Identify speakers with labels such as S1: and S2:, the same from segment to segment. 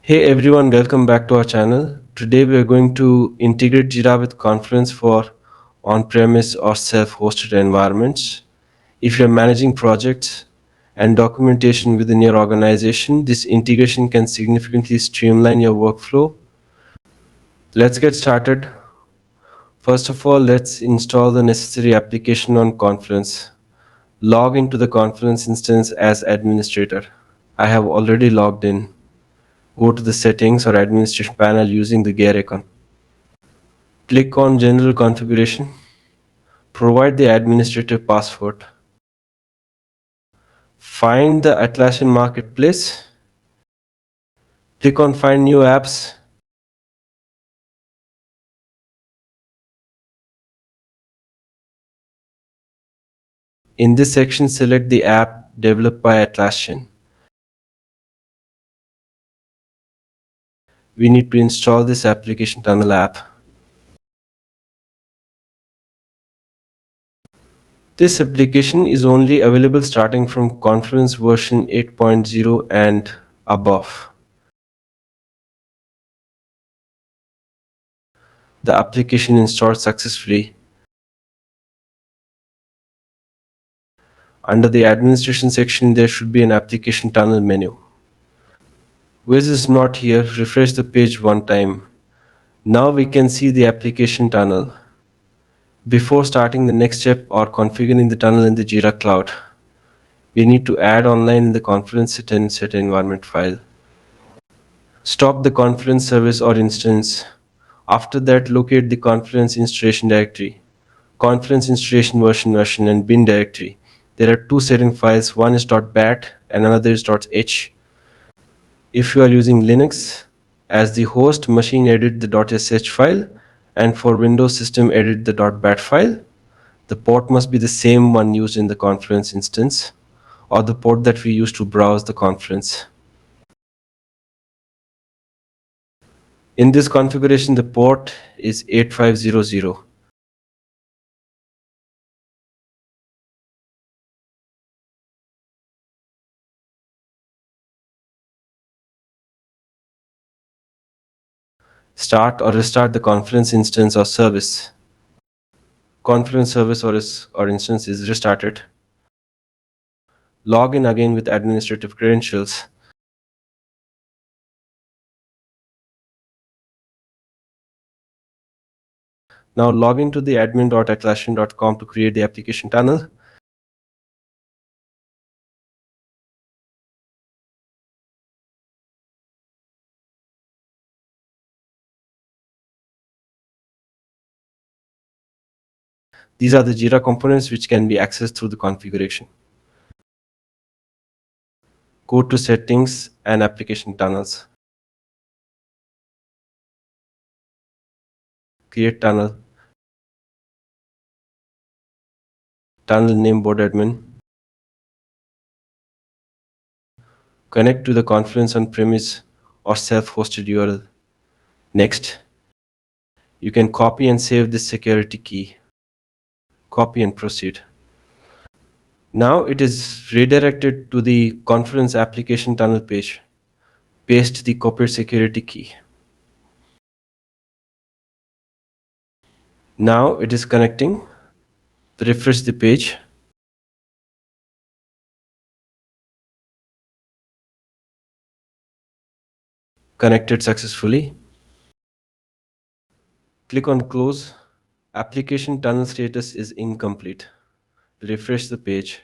S1: Hey everyone, welcome back to our channel. Today we are going to integrate Jira with Confluence for on-premise or self-hosted environments. If you're managing projects and documentation within your organization, this integration can significantly streamline your workflow. Let's get started. First of all, let's install the necessary application on Confluence. Log into the Confluence instance as administrator. I have already logged in. Go to the settings or administration panel using the gear icon. Click on General Configuration. Provide the administrative password. Find the Atlassian Marketplace. Click on Find New Apps. In this section, select the app developed by Atlassian. We need to install this application tunnel app. This application is only available starting from Confluence version 8.0 and above. The application installed successfully. Under the administration section, there should be an application tunnel menu. Wiz is not here. Refresh the page one time. Now we can see the application tunnel. Before starting the next step or configuring the tunnel in the Jira cloud, we need to add online in the Confluence set environment file. Stop the Confluence service or instance. After that, locate the Confluence installation directory, Confluence installation version and bin directory. There are two setting files, one is .bat and another is .h. If you are using Linux, as the host machine, edit the .sh file, and for Windows system, edit the .bat file. The port must be the same one used in the Confluence instance, or the port that we use to browse the Confluence. In this configuration, the port is 8500. Start or restart the Confluence instance or service. Confluence service or instance is restarted. Log in again with administrative credentials. Now log into the admin.atlassian.com to create the application tunnel. These are the Jira components which can be accessed through the configuration. Go to Settings and Application Tunnels. Create tunnel. Tunnel name board admin. Connect to the Confluence on-premise or self-hosted URL. Next, you can copy and save this security key. Copy and proceed. Now it is redirected to the Confluence application tunnel page. Paste the copied security key. Now it is connecting. Refresh the page. Connected successfully. Click on Close. Application tunnel status is incomplete. Refresh the page.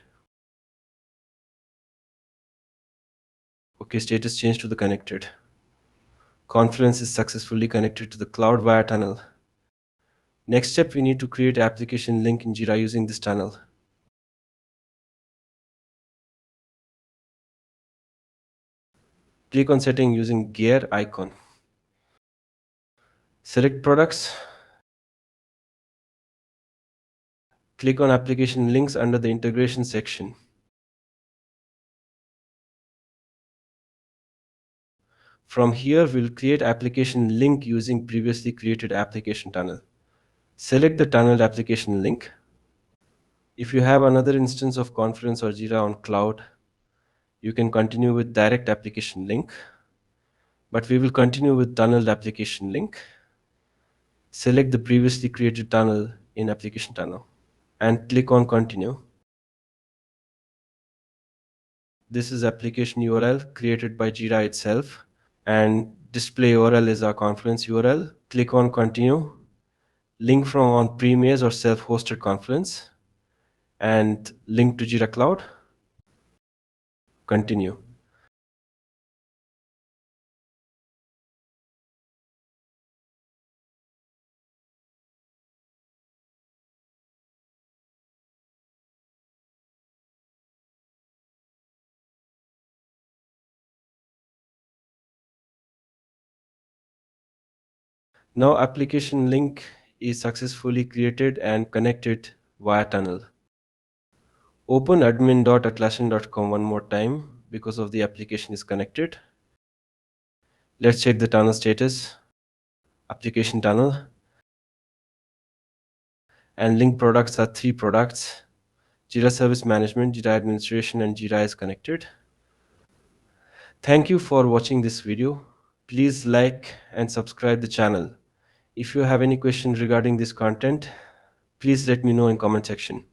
S1: Okay, status changed to the connected. Confluence is successfully connected to the cloud via tunnel. Next step, we need to create application link in Jira using this tunnel. Click on setting using gear icon. Select products. Click on application links under the integration section. From here, we'll create application link using previously created application tunnel. Select the tunneled application link. If you have another instance of Confluence or Jira on cloud, you can continue with direct application link. But we will continue with tunneled application link. Select the previously created tunnel in application tunnel and click on continue. This is application URL created by Jira itself, and display URL is our Confluence URL. Click on continue. Link from on-premise or self-hosted Confluence and link to Jira Cloud. Continue. Now application link is successfully created and connected via tunnel. Open admin.atlassian.com one more time because of the application is connected. Let's check the tunnel status. Application tunnel. And link products are 3 products. Jira Service Management, Jira Administration, and Jira is connected. Thank you for watching this video. Please like and subscribe the channel. If you have any questions regarding this content, please let me know in comment section.